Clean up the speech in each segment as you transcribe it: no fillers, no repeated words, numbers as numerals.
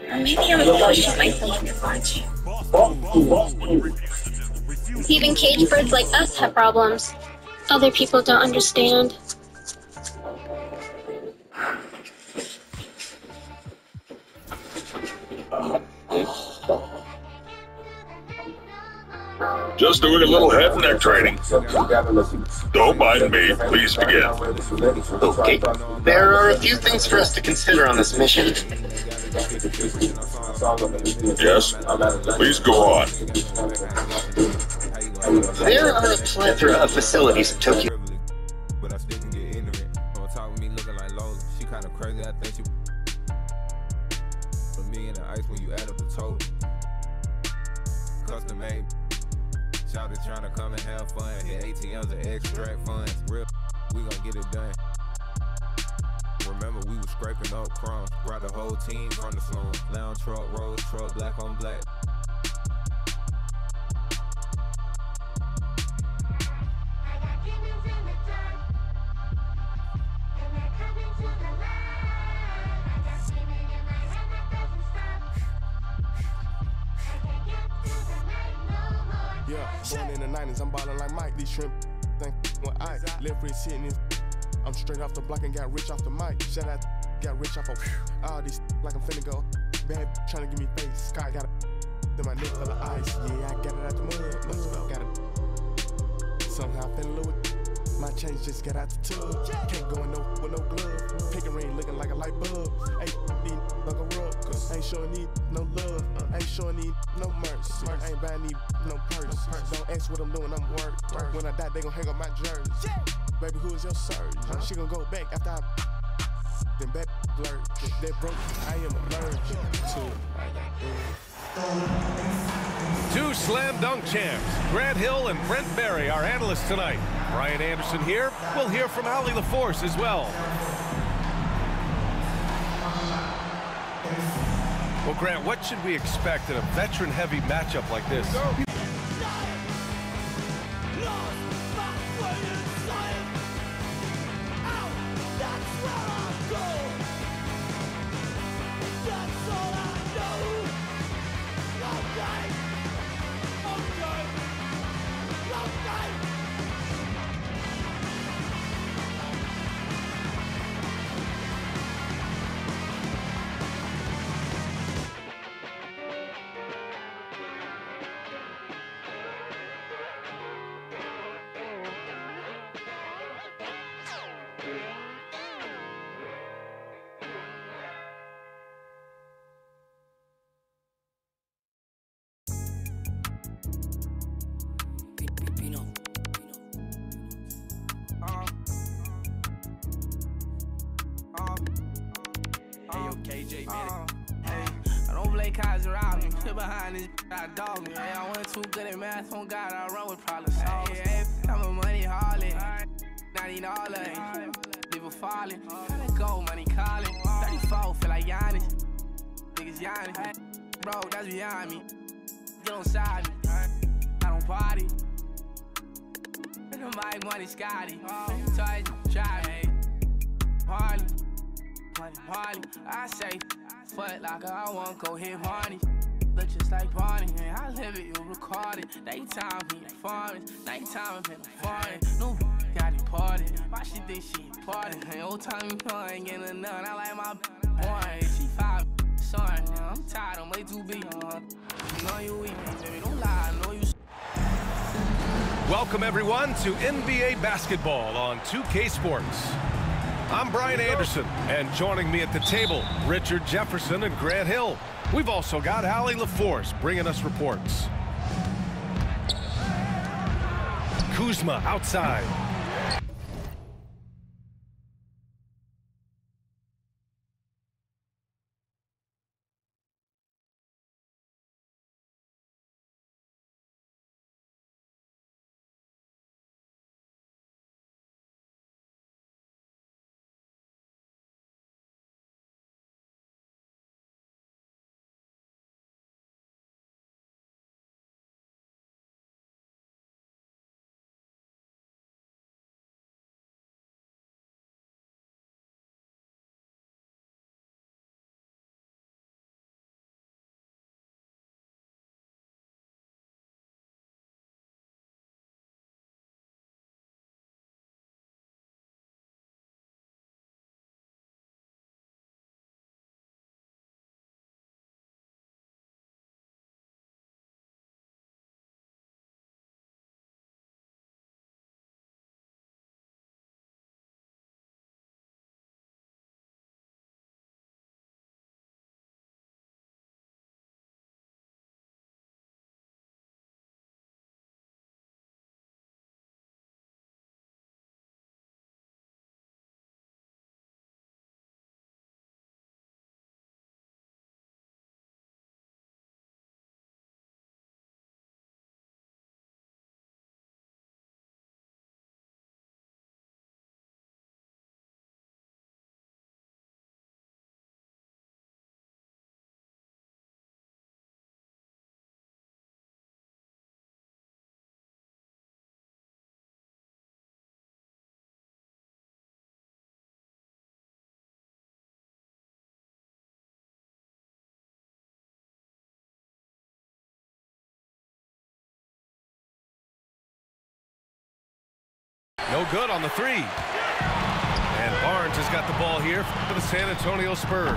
Or maybe I'm pushing myself too much. Even cage birds like us have problems. Other people don't understand. Just doing a little head and neck training. Don't mind me. Please begin. Okay. There are a few things for us to consider on this mission. Yes? Please go on. There are a plethora of facilities in Tokyo. But I still can get ignorant. On top of me looking like Lola. She kinda crazy, I think she for me in the ice when you add up the total. Custom made. Shouted trying to come and have fun. Hit ATMs and extract funds. Real, we gon' get it done. Remember we was scraping up crumbs. Brought the whole team from the slum. Lounge truck, rose truck, black on black. Yeah, born in the 90s, I'm ballin' like Mike. These shrimp think when I left free sitting in. I'm straight off the block and got rich off the mic. Shout out, got rich off of all these like I'm finna go. Bad tryna give me face. Sky got in my neck full of ice. Yeah, I got it out the mud. Got it. Somehow I fell in love with. My chains just got out the tub. Can't go in no with no glove. Pick a ring looking like a light bulb. Ain't need like a rug. Ain't sure need no love. Ain't sure need no mercy. Ain't buying need no purse. Don't ask what I'm doing, I'm work. When I die, they gon' hang up my jersey. Baby, who is your surgeon? She gon' go back after I then back blurred. That broke, I am allergic to it. Two slam dunk champs, Grant Hill and Brent Berry, our analysts tonight. Brian Anderson here. We'll hear from Allie LaForce as well. Well, Grant, what should we expect in a veteran-heavy matchup like this? KJ, man. I don't play cards around me. Sit behind this, I dog me. Hey, I went too good at math. On God, I run with problem solvers. Hey, I'm a money harlot. Not even all of it. People falling. Tryna go, money calling. 34, feel like Giannis. Niggas Giannis. Bro, that's beyond me. Get on side me. I don't party. And the mic money Scotty. Touch, try me. Harley. Harley, I say, foot like I won't go hit Barney. Look just like Barney, and I live it, you record it. Daytime, he in forest. Nighttime, I'm in the forest. No, got deported. Why she think she important? And old time, you know I ain't getting none. I like my boy, she 5, son. I'm tired, I'm way too big. You know you weak, baby, don't lie, I know you. Welcome, everyone, to NBA basketball on 2K Sports. I'm Brian Anderson, and joining me at the table, Richard Jefferson and Grant Hill. We've also got Allie LaForce bringing us reports. Kuzma outside. No good on the three. And Barnes has got the ball here for the San Antonio Spurs.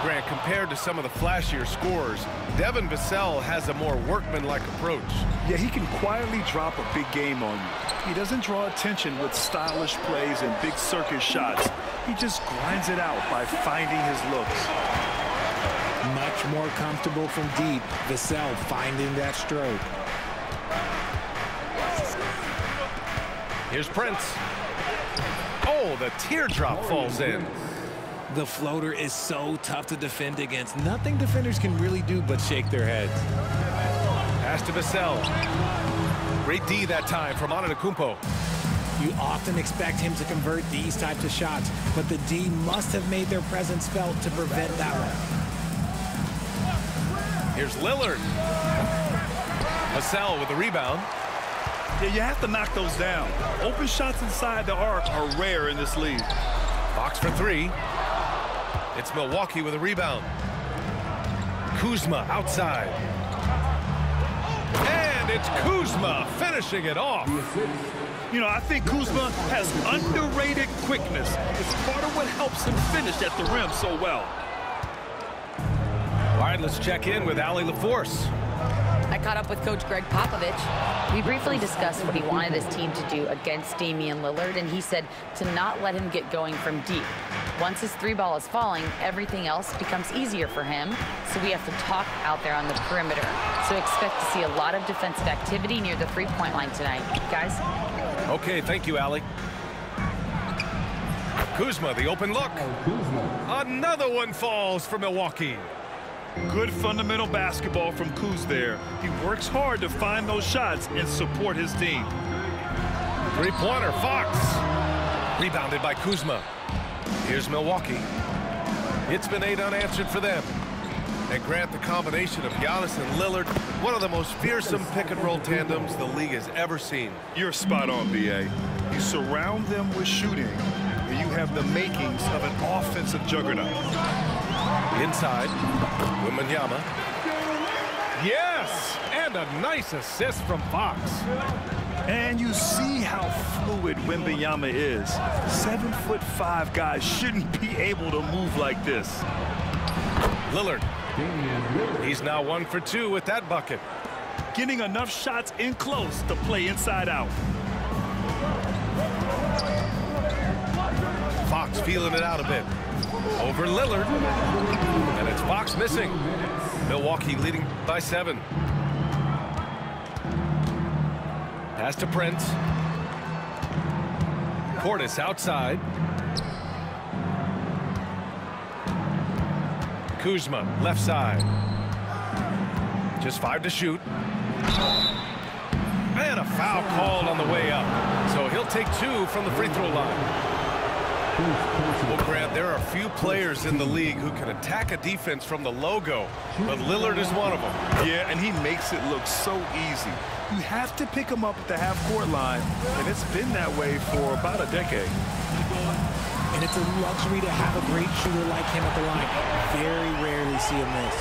Grant, compared to some of the flashier scorers, Devin Vassell has a more workmanlike approach. Yeah, he can quietly drop a big game on you. He doesn't draw attention with stylish plays and big circus shots. He just grinds it out by finding his looks. Much more comfortable from deep. Vassell finding that stroke. Here's Prince. Oh, the teardrop falls in. The floater is so tough to defend against. Nothing defenders can really do but shake their heads. Pass to Vassell. Great D that time from Antetokounmpo. You often expect him to convert these types of shots, but the D must have made their presence felt to prevent that one. Here's Lillard. Vassell with the rebound. Yeah, you have to knock those down. Open shots inside the arc are rare in this league. Fox for three. It's Milwaukee with a rebound. Kuzma outside. And it's Kuzma finishing it off. You know, I think Kuzma has underrated quickness. It's part of what helps him finish at the rim so well. All right, let's check in with Allie LaForce. I caught up with Coach Greg Popovich. We briefly discussed what he wanted his team to do against Damian Lillard, and he said to not let him get going from deep. Once his three ball is falling, everything else becomes easier for him, so we have to talk out there on the perimeter. So expect to see a lot of defensive activity near the three-point line tonight. Guys? Okay, thank you, Allie. Kuzma, the open look. Another one falls for Milwaukee. Good fundamental basketball from Kuz there. He works hard to find those shots and support his team. Three-pointer, Fox. Rebounded by Kuzma. Here's Milwaukee. It's been 8 unanswered for them. And Grant, the combination of Giannis and Lillard, one of the most fearsome pick-and-roll tandems the league has ever seen. You're spot on, B.A. You surround them with shooting, and you have the makings of an offensive juggernaut. Inside, Wembanyama. Yes! And a nice assist from Fox. And you see how fluid Wembanyama is. 7'5" guys shouldn't be able to move like this. Lillard. He's now 1 for 2 with that bucket. Getting enough shots in close to play inside out. Fox feeling it out a bit. Over Lillard. And it's Fox missing. Milwaukee leading by 7. Pass to Prince. Portis outside. Kuzma, left side. Just 5 to shoot. And a foul called on the way up. So he'll take 2 from the free throw line. Well, Grant, there are few players in the league who can attack a defense from the logo, but Lillard is one of them. Yeah, and he makes it look so easy. You have to pick him up at the half-court line, and it's been that way for about a decade. And it's a luxury to have a great shooter like him at the line. Very rarely see him miss.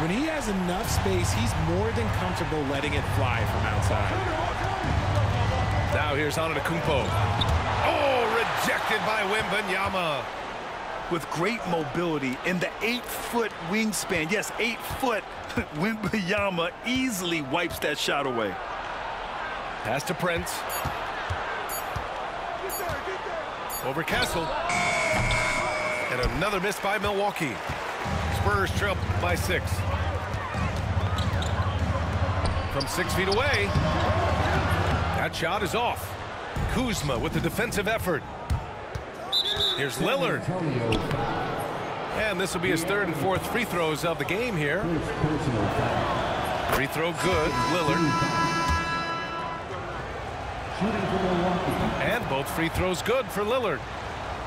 When he has enough space, he's more than comfortable letting it fly from outside. Now here's Antetokounmpo. Oh, rejected by Wembanyama. With great mobility in the 8-foot wingspan, yes, 8 foot, Wembanyama easily wipes that shot away. Pass to Prince. Over Castle. And another miss by Milwaukee. Spurs trail by 6. From 6 feet away. That shot is off. Kuzma with the defensive effort. Here's Lillard. And this will be his 3rd and 4th free throws of the game here. Free throw good, Lillard. And both free throws good for Lillard.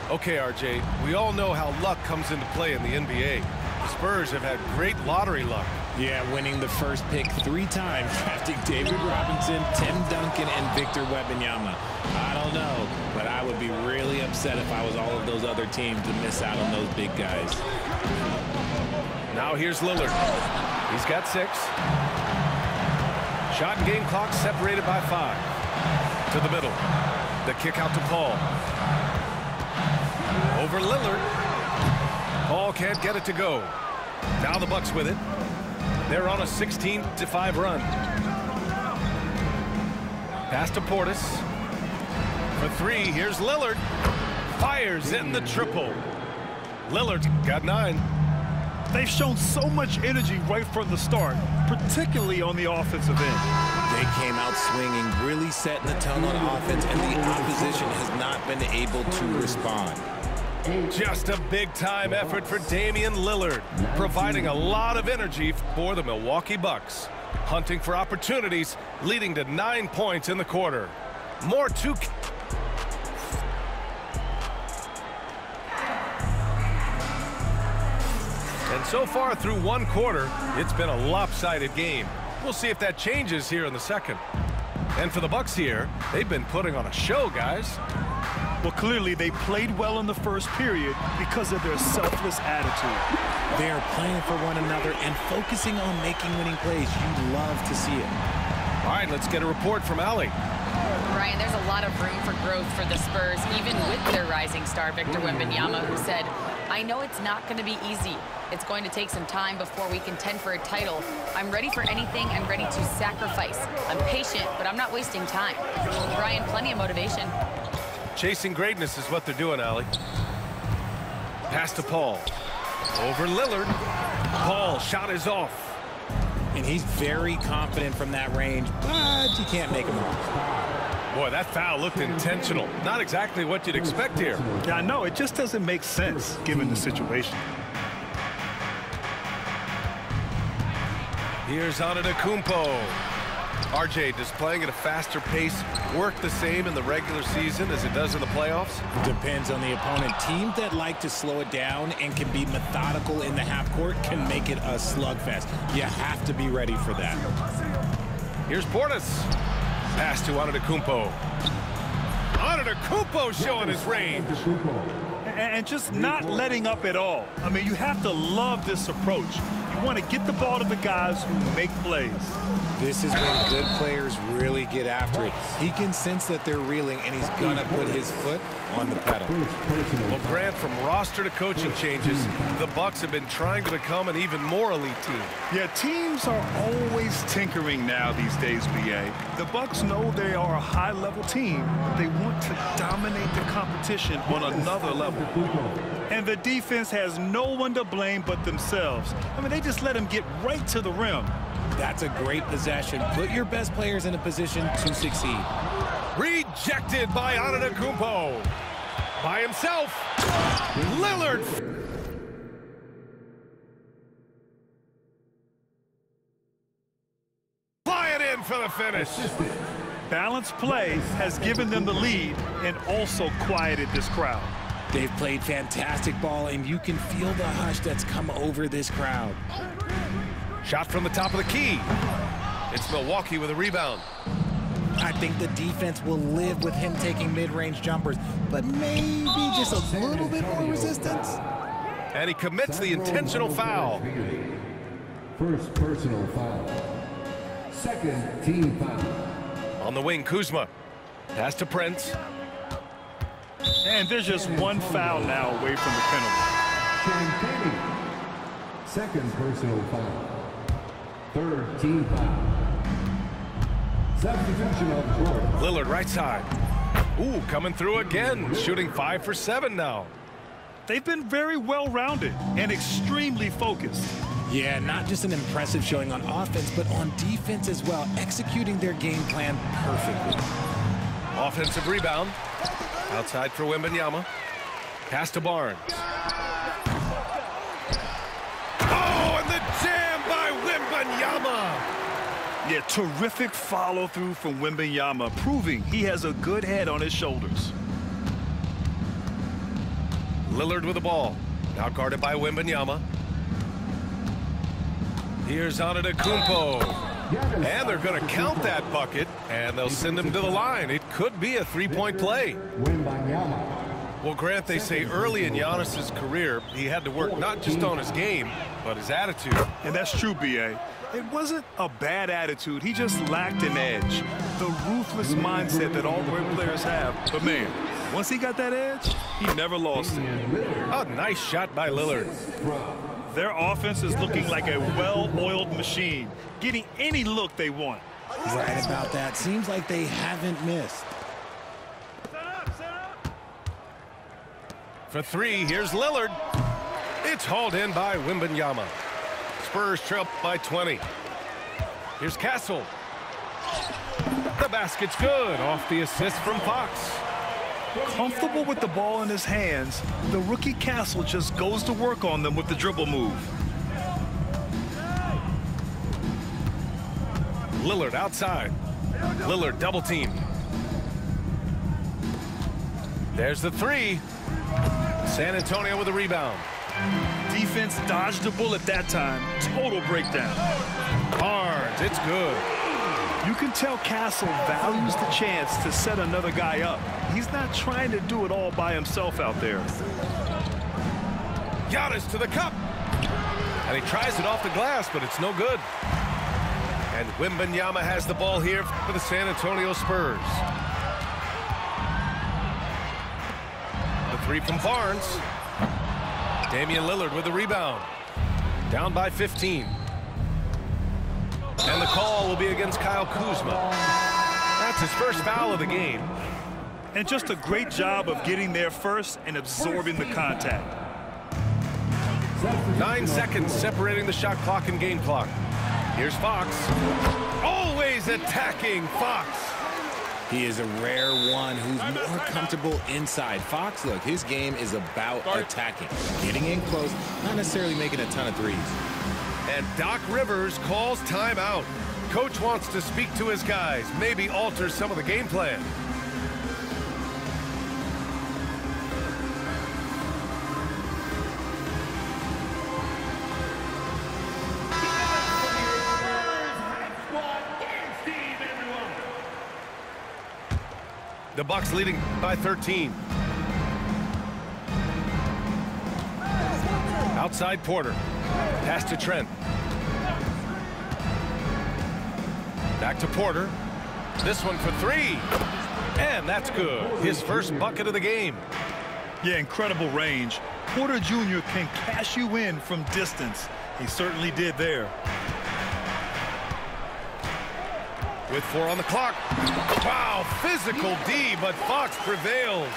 Okay, RJ, we all know how luck comes into play in the NBA. The Spurs have had great lottery luck. Yeah, winning the first pick 3 times, drafting David Robinson, Tim Duncan, and Victor Wembanyama. I don't know, but I would be really upset if I was all of those other teams to miss out on those big guys. Now here's Lillard. He's got 6. Shot and game clock separated by 5. To the middle. The kick out to Paul. Over Lillard. Paul can't get it to go. Now the Bucks with it. They're on a 16-5 run. Pass to Portis. For three, here's Lillard. Fires in the triple. Lillard's got 9. They've shown so much energy right from the start, particularly on the offensive end. They came out swinging, really setting the tone on offense, and the opposition has not been able to respond. Just a big-time effort for Damian Lillard, providing a lot of energy for the Milwaukee Bucks. Hunting for opportunities, leading to 9 points in the quarter. More to... And so far through one quarter, it's been a lopsided game. We'll see if that changes here in the second. And for the Bucks here, they've been putting on a show, guys. Well, clearly they played well in the first period because of their selfless attitude. They are playing for one another and focusing on making winning plays. You love to see it. All right, let's get a report from Allie. Brian, there's a lot of room for growth for the Spurs, even with their rising star, Victor Wembanyama, who said, "I know it's not going to be easy. It's going to take some time before we contend for a title. I'm ready for anything. I'm ready to sacrifice. I'm patient, but I'm not wasting time." Brian, plenty of motivation. Chasing greatness is what they're doing, Allie. Pass to Paul. Over Lillard. Paul, shot is off. And he's very confident from that range, but you can't make him off. Boy, that foul looked intentional. Not exactly what you'd expect here. Yeah, I know. It just doesn't make sense given the situation. Here's Antetokounmpo. RJ, does playing at a faster pace work the same in the regular season as it does in the playoffs? Depends on the opponent. Teams that like to slow it down and can be methodical in the half court can make it a slugfest. You have to be ready for that. Here's Portis. Pass to Antetokounmpo. Antetokounmpo showing his range. And just not letting up at all. I mean, you have to love this approach. You want to get the ball to the guys who make plays. This is when good players really get after it. He can sense that they're reeling, and he's going to put his foot on the pedal. Well, Grant, from roster to coaching changes, the Bucks have been trying to become an even more elite team. Yeah, teams are always tinkering now these days, BA. The Bucks know they are a high-level team, but they want to dominate the competition on another level. And the defense has no one to blame but themselves. I mean, they just let them get right to the rim. That's a great possession. Put your best players in a position to succeed. Rejected by Antetokounmpo. By himself. Lillard. Flying in for the finish. Balanced play has given them the lead and also quieted this crowd. They've played fantastic ball, and you can feel the hush that's come over this crowd. Shot from the top of the key. It's Milwaukee with a rebound. I think the defense will live with him taking mid-range jumpers, but maybe just a little bit more resistance. And he commits the intentional foul. First personal foul. Second team foul. On the wing, Kuzma. Pass to Prince. And there's just one foul now away from the penalty. Champagne. Second personal foul. Third team foul. Substitution on the court. Lillard right side. Ooh, coming through again. Shooting 5 for 7 now. They've been very well-rounded and extremely focused. Yeah, not just an impressive showing on offense, but on defense as well, executing their game plan perfectly. Offensive rebound. Outside for Wembanyama. Pass to Barnes. Oh, and the jam by Wembanyama. Yeah, terrific follow-through from Wembanyama, proving he has a good head on his shoulders. Lillard with the ball. Now guarded by Wembanyama. Here's Antetokounmpo. And they're going to count that bucket, and they'll send him to the line. It could be a three-point play. Well, Grant, they say early in Giannis's career, he had to work not just on his game, But his attitude. And that's true, B.A. It wasn't a bad attitude. He just lacked an edge. The ruthless mindset that all great players have. But, man, once he got that edge, he never lost it. A nice shot by Lillard. Their offense is looking like a well-oiled machine, getting any look they want. Right about that. Seems like they haven't missed. For three, here's Lillard. It's hauled in by Wembanyama. Spurs trail by 20. Here's Castle. The basket's good off the assist from Fox. Comfortable with the ball in his hands, the rookie Castle just goes to work on them with the dribble move. Lillard outside. Lillard double teamed. There's the three. San Antonio with a rebound. Defense dodged the bullet that time. Total breakdown. Barnes, it's good. You can tell Castle values the chance to set another guy up. He's not trying to do it all by himself out there. Giannis to the cup. And he tries it off the glass, but it's no good. And Wembanyama has the ball here for the San Antonio Spurs. The three from Barnes. Damian Lillard with the rebound. Down by 15. And the call will be against Kyle Kuzma. That's his first foul of the game. And just a great job of getting there first and absorbing the contact. 9 seconds separating the shot clock and game clock. Here's Fox. Always attacking Fox. He is a rare one who's more comfortable inside. Fox, look, his game is about attacking, getting in close, not necessarily making a ton of threes. And Doc Rivers calls timeout. Coach wants to speak to his guys, maybe alter some of the game plan. The Bucks leading by 13. Outside Porter. Pass to Trent. Back to Porter. This one for three. And that's good. His first bucket of the game. Yeah, incredible range. Porter Jr. can cash you in from distance. He certainly did there. With 4 on the clock. Wow, physical D, but Fox prevails.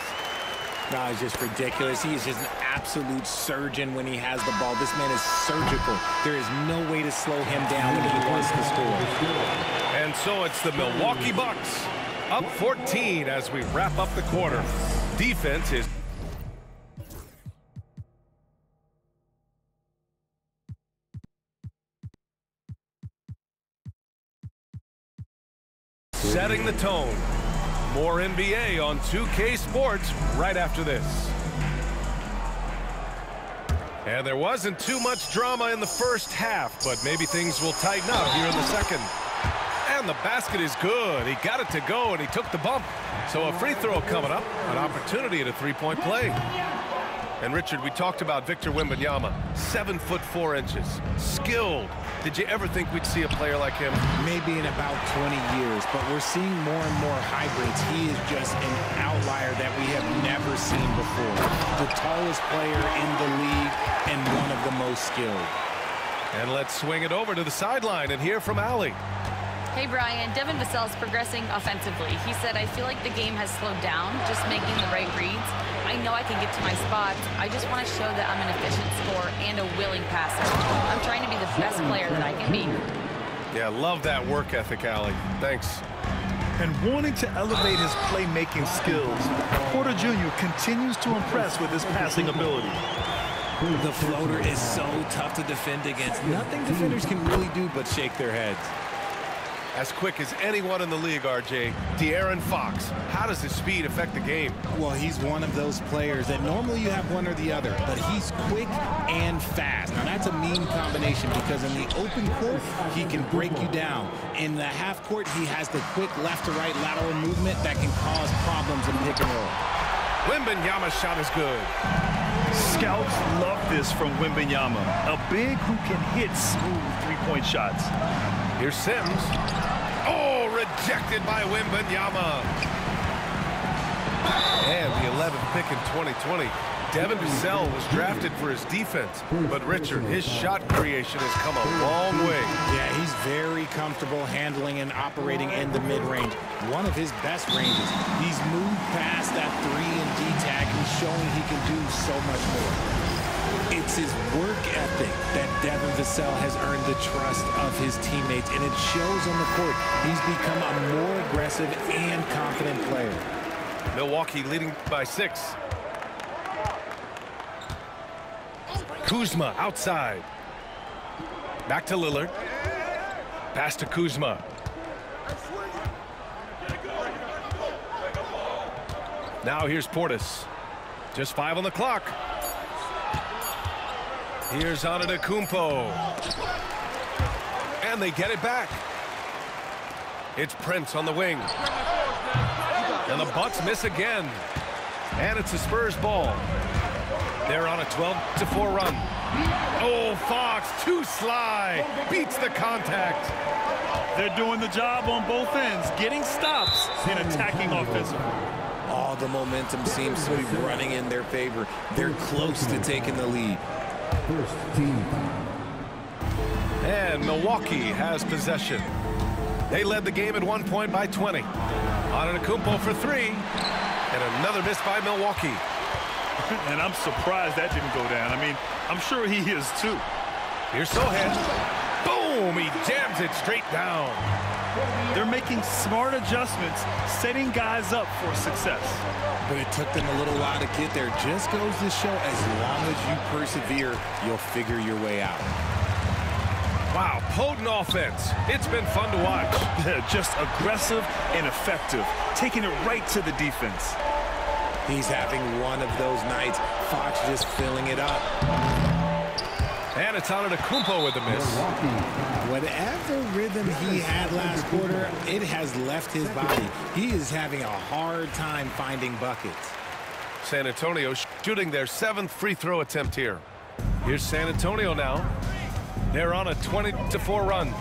No, it's just ridiculous. He is just an absolute surgeon when he has the ball. This man is surgical. There is no way to slow him down when he wants to score. And so it's the Milwaukee Bucks up 14 as we wrap up the quarter. Defense is setting the tone. More NBA on 2K Sports right after this. And there wasn't too much drama in the first half, but maybe things will tighten up here in the second. And the basket is good. He got it to go, and he took the bump. So a free throw coming up, an opportunity at a three-point play. And, Richard, we talked about Victor Wembanyama, 7'4", skilled. Did you ever think we'd see a player like him? Maybe in about 20 years, but we're seeing more and more hybrids. He is just an outlier that we have never seen before. The tallest player in the league and one of the most skilled. And let's swing it over to the sideline and hear from Allie. Hey, Brian. Devin Vassell's progressing offensively. He said, I feel like the game has slowed down, just making the right reads. I know I can get to my spots. I just want to show that I'm an efficient scorer and a willing passer. I'm trying to be the best player that I can be. Yeah, love that work ethic, Allie. Thanks. And wanting to elevate his playmaking skills, Porter Jr. continues to impress with his passing ability. The floater is so tough to defend against. Nothing defenders can really do but shake their heads. As quick as anyone in the league, RJ, De'Aaron Fox. How does his speed affect the game? Well, he's one of those players that normally you have one or the other, but he's quick and fast. Now, that's a mean combination because in the open court, he can break you down. In the half court, he has the quick left-to-right lateral movement that can cause problems in pick and roll. Wembanyama's shot is good. Scouts love this from Wembanyama, a big who can hit smooth three-point shots. Here's Sims. Oh, rejected by Wembanyama. And the 11th pick in 2020. Devin Vassell was drafted for his defense, but Richard, his shot creation has come a long way. Yeah, he's very comfortable handling and operating in the mid-range. One of his best ranges. He's moved past that 3 and D tag and showing he can do so much more. It's his work ethic that Devin Vassell has earned the trust of his teammates, and it shows on the court. He's become a more aggressive and confident player. Milwaukee leading by 6. Kuzma outside. Back to Lillard. Pass to Kuzma. Now here's Portis. Just 5 on the clock. Here's Antetokounmpo. And they get it back. It's Prince on the wing. And the Bucks miss again. And it's the Spurs ball. They're on a 12-4 run. Oh, Fox, too sly. Beats the contact. They're doing the job on both ends, getting stops and attacking offensively. All the momentum seems to be running in their favor. They're close to taking the lead. First team. And Milwaukee has possession. They led the game at 1 point by 20. Antetokounmpo for 3. And another miss by Milwaukee. And I'm surprised that didn't go down. I mean, I'm sure he is too. Here's Sohan. Boom! He jams it straight down. They're making smart adjustments, setting guys up for success. But it took them a little while to get there. Just goes to show, as long as you persevere, you'll figure your way out. Wow, potent offense. It's been fun to watch. Just aggressive and effective, taking it right to the defense. He's having one of those nights. Fox just filling it up. And it's Antetokounmpo with a miss. Whatever rhythm he had last quarter, it has left his body. He is having a hard time finding buckets. San Antonio shooting their 7th free throw attempt here. Here's San Antonio now. They're on a 20-4 run.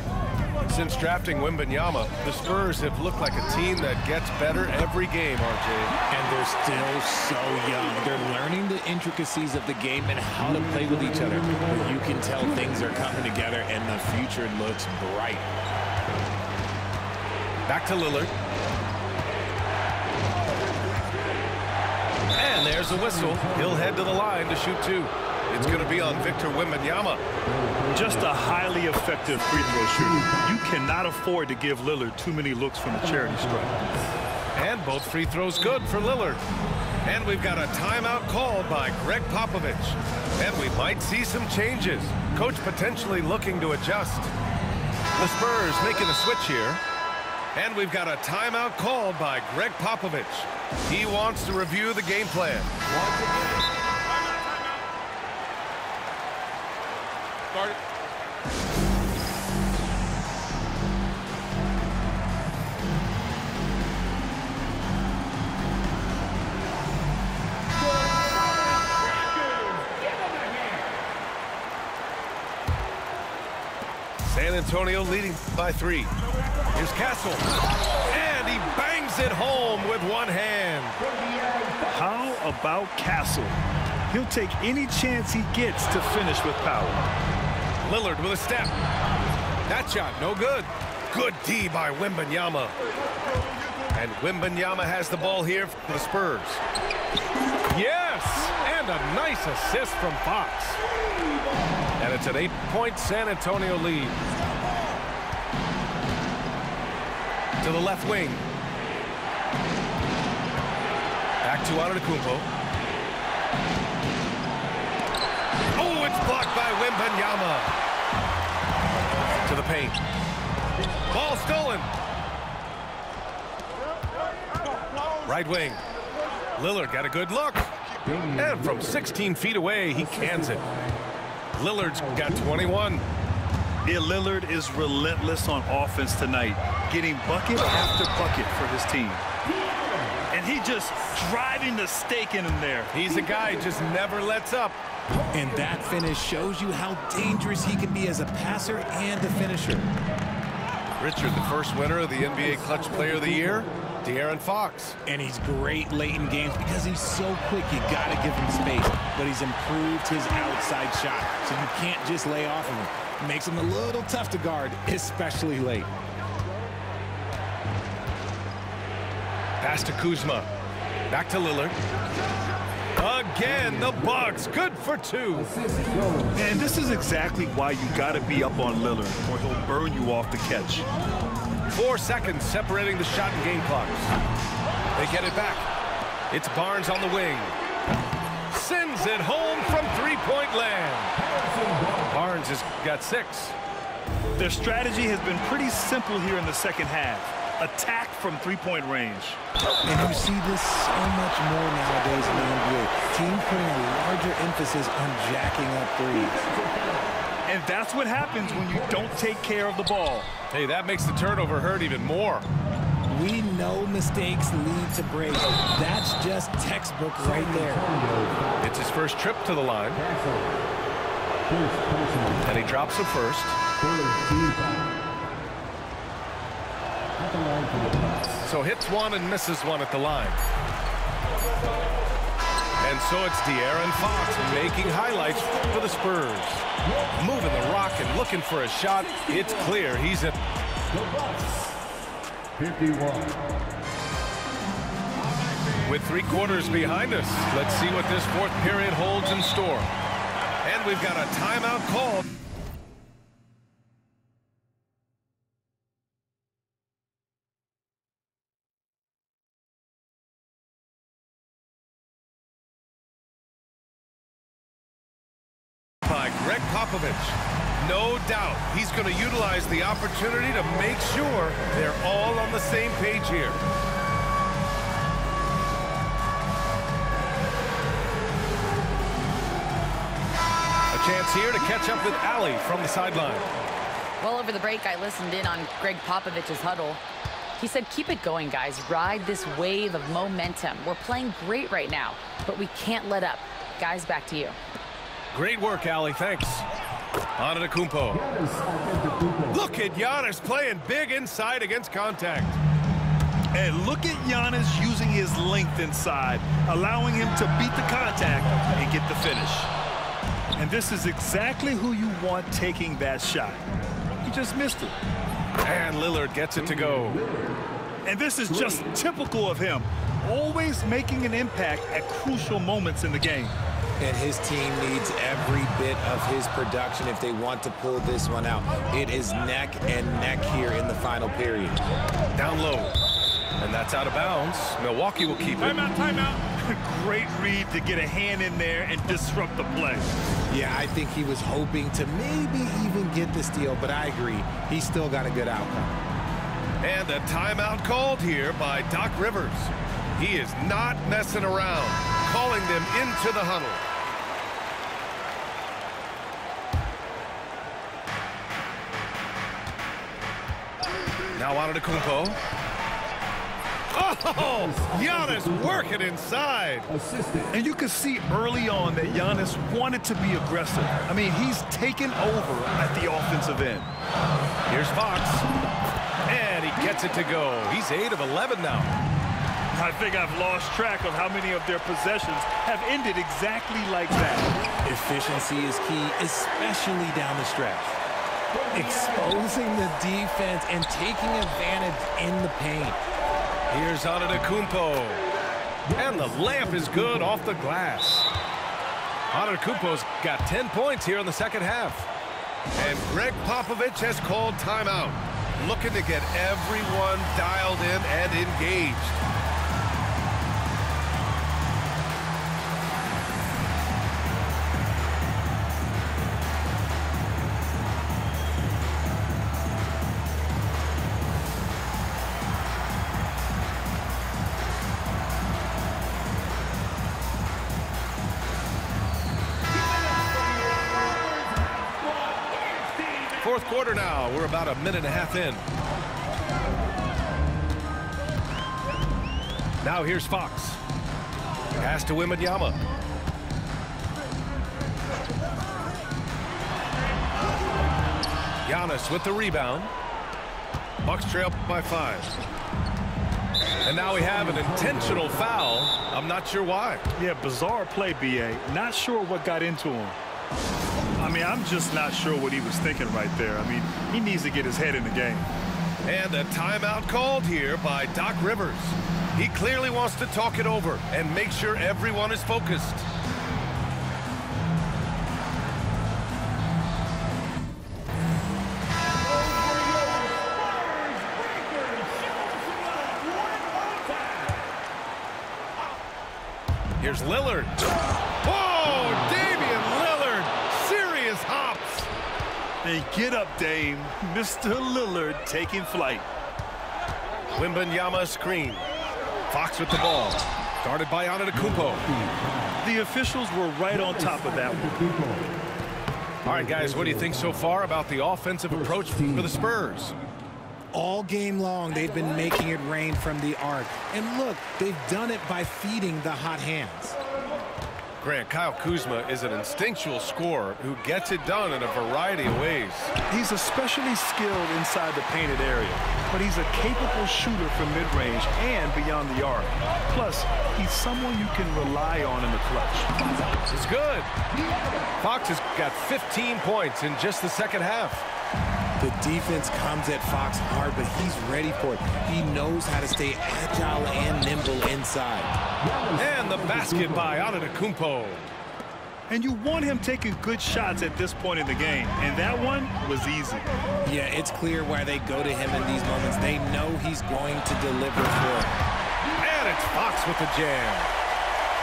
Since drafting Wembanyama, the Spurs have looked like a team that gets better every game, RJ. And they're still so young. They're learning the intricacies of the game and how to play with each other. But you can tell things are coming together and the future looks bright. Back to Lillard. And there's a whistle. He'll head to the line to shoot 2. It's going to be on Victor Wembanyama. Just a highly effective free throw shooter. You cannot afford to give Lillard too many looks from the charity stripe. And both free throws good for Lillard. And we've got a timeout called by Greg Popovich. And we might see some changes. Coach potentially looking to adjust. The Spurs making a switch here. And we've got a timeout called by Greg Popovich. He wants to review the game plan. Start it. San Antonio leading by 3. Here's Castle. And he bangs it home with one hand. How about Castle? He'll take any chance he gets to finish with power. Lillard with a step. That shot, no good. Good D by Wembanyama. And Wembanyama has the ball here for the Spurs. Yes! And a nice assist from Fox. And it's an 8-point San Antonio lead. To the left wing. Back to Antetokounmpo. Oh, it's blocked by Wembanyama. To the paint. Ball stolen. Right wing. Lillard got a good look. And from 16 feet away, he cans it. Lillard's got 21. Yeah, Lillard is relentless on offense tonight, getting bucket after bucket for his team. And he just driving the stake in him there. He's a guy who just never lets up. And that finish shows you how dangerous he can be as a passer and a finisher. Richard, the first winner of the NBA Clutch Player of the Year, De'Aaron Fox. And he's great late in games because he's so quick. You got to give him space. But he's improved his outside shot, so you can't just lay off of him. It makes him a little tough to guard, especially late. Pass to Kuzma. Back to Lillard. Again, the Bucks. Good for 2. And this is exactly why you got to be up on Lillard, or he'll burn you off the catch. 4 seconds separating the shot and game clocks. They get it back. It's Barnes on the wing. Sends it home from three-point land. Barnes has got 6. Their strategy has been pretty simple here in the second half. Attack from three-point range. And you see this so much more nowadays in the NBA. Team putting a larger emphasis on jacking up threes. And that's what happens when you don't take care of the ball. Hey, that makes the turnover hurt even more. We know mistakes lead to breaks. That's just textbook right there. It's his first trip to the line. And he drops it first. So hits one and misses one at the line. And so it's De'Aaron Fox making highlights for the Spurs. Moving the rock and looking for a shot. It's clear he's in. 51. With 3 quarters behind us, let's see what this 4th period holds in store. And we've got a timeout called. By Greg Popovich. No doubt he's going to utilize the opportunity to make sure they're all on the same page here. A chance here to catch up with Allie from the sideline. Well, over the break, I listened in on Greg Popovich's huddle. He said, keep it going, guys. Ride this wave of momentum. We're playing great right now, but we can't let up. Guys, back to you. Great work, Allie. Thanks. Antetokounmpo. Look at Giannis playing big inside against contact. And look at Giannis using his length inside, allowing him to beat the contact and get the finish. And this is exactly who you want taking that shot. He just missed it. And Lillard gets it to go. And this is just typical of him, always making an impact at crucial moments in the game. And his team needs every bit of his production if they want to pull this one out. It is neck and neck here in the final period. Down low. And that's out of bounds. Milwaukee will keep it. Timeout, timeout. Great read to get a hand in there and disrupt the play. Yeah, I think he was hoping to maybe even get the steal, but I agree. He still got a good outcome. And a timeout called here by Doc Rivers. He is not messing around, calling them into the huddle. Now Antetokounmpo. Oh, Giannis working inside. And you can see early on that Giannis wanted to be aggressive. I mean, he's taken over at the offensive end. Here's Fox. And he gets it to go. He's 8 of 11 now. I think I've lost track of how many of their possessions have ended exactly like that. Efficiency is key, especially down the stretch. Exposing the defense and taking advantage in the paint. Here's Antetokounmpo. And the layup is good off the glass. Antetokounmpo's got 10 points here in the second half. And Greg Popovich has called timeout, looking to get everyone dialed in and engaged. Fourth quarter now. We're about a minute and a half in. Now here's Fox. Pass to Wembanyama. Giannis with the rebound. Bucks trail by 5. And now we have an intentional foul. I'm not sure why. Yeah, bizarre play, B.A. Not sure what got into him. I mean, I'm just not sure what he was thinking right there. I mean, he needs to get his head in the game. And a timeout called here by Doc Rivers. He clearly wants to talk it over and make sure everyone is focused. Here's Lillard. Oh, Damian Lillard. Serious hops. Hey, get up, Dame. Mr. Lillard taking flight. Wembanyama screen. Fox with the ball. Guarded by Antetokounmpo. The officials were right on top of that one. All right, guys, what do you think so far about the offensive approach for the Spurs? All game long, they've been making it rain from the arc. And look, they've done it by feeding the hot hands. Grant, Kyle Kuzma is an instinctual scorer who gets it done in a variety of ways. He's especially skilled inside the painted area, but he's a capable shooter from mid-range and beyond the arc. Plus, he's someone you can rely on in the clutch. It's good. Fox has got 15 points in just the second half. The defense comes at Fox hard, but he's ready for it. He knows how to stay agile and nimble inside. And the basket by Antetokounmpo. And you want him taking good shots at this point in the game, and that one was easy. Yeah, it's clear why they go to him in these moments. They know he's going to deliver for it. And it's Fox with the jam.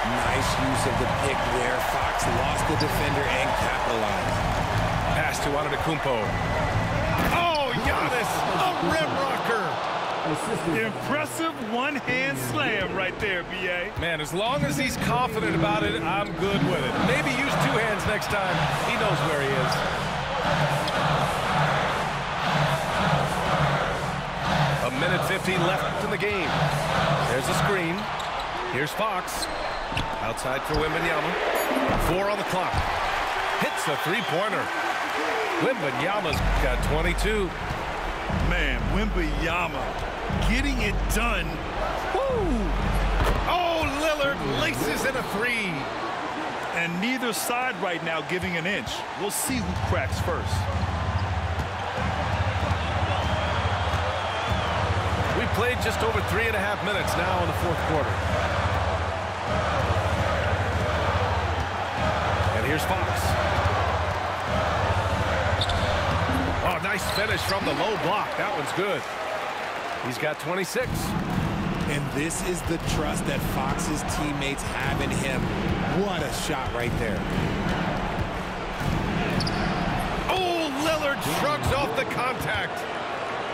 Nice use of the pick there. Fox lost the defender and capitalized. Pass to Antetokounmpo. Oh, Giannis, a rim rocker. Impressive one-hand slam right there, B.A. Man, as long as he's confident about it, I'm good with it. Maybe use 2 hands next time. He knows where he is. A minute 15 left in the game. There's a screen. Here's Fox. Outside for Wembanyama. 4 on the clock. Hits a three-pointer. Wembanyama's got 22. Man, Wembanyama getting it done. Woo! Oh, Lillard laces in a 3. And neither side right now giving an inch. We'll see who cracks first. We played just over 3.5 minutes now in the fourth quarter. And here's Fox. Oh, nice finish from the low block. That one's good. He's got 26. And this is the trust that Fox's teammates have in him. What a shot right there. Oh, Lillard shrugs off the contact.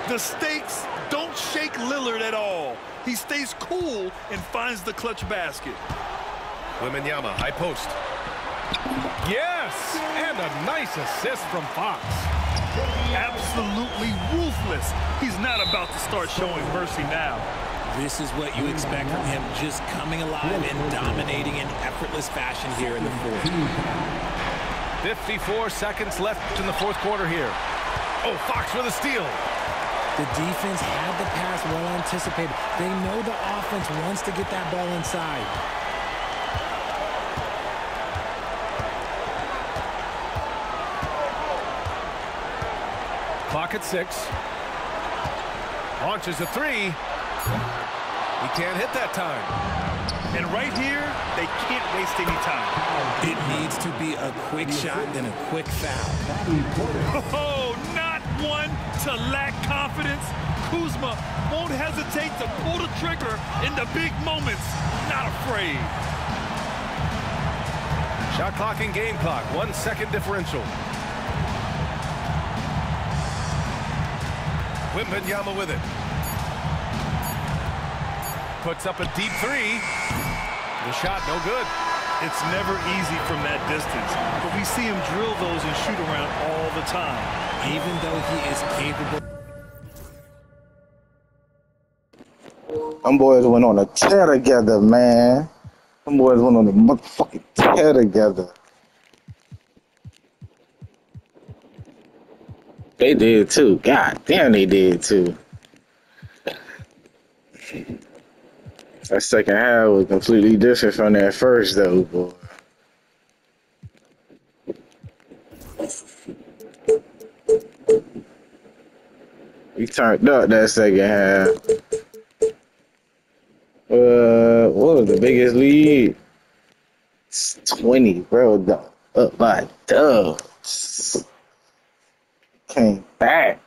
The stakes don't shake Lillard at all. He stays cool and finds the clutch basket. Wembanyama, high post. Yes! And a nice assist from Fox. Absolutely ruthless. He's not about to start showing mercy now. This is what you expect from him, just coming alive and dominating in effortless fashion here in the fourth. 54 seconds left in the fourth quarter here. Oh, Fox with a steal. The defense had the pass well anticipated. They know the offense wants to get that ball inside. Clock at 6. Launches a 3. He can't hit that time. And right here, they can't waste any time. It needs to be a quick shot, then a quick foul. Oh, not one to lack confidence. Kuzma won't hesitate to pull the trigger in the big moments. Not afraid. Shot clock and game clock. 1 second differential. Wembanyama with it. Puts up a deep 3. The shot no good. It's never easy from that distance, but we see him drill those and shoot around all the time. Even though he is capable. Them boys went on a tear together, man. Them boys went on a motherfucking tear together. They did too. God damn, they did too. That second half was completely different from that first, though, boy. We turned up that second half. What was the biggest lead? It's 20, bro. Up by dubs. Came back.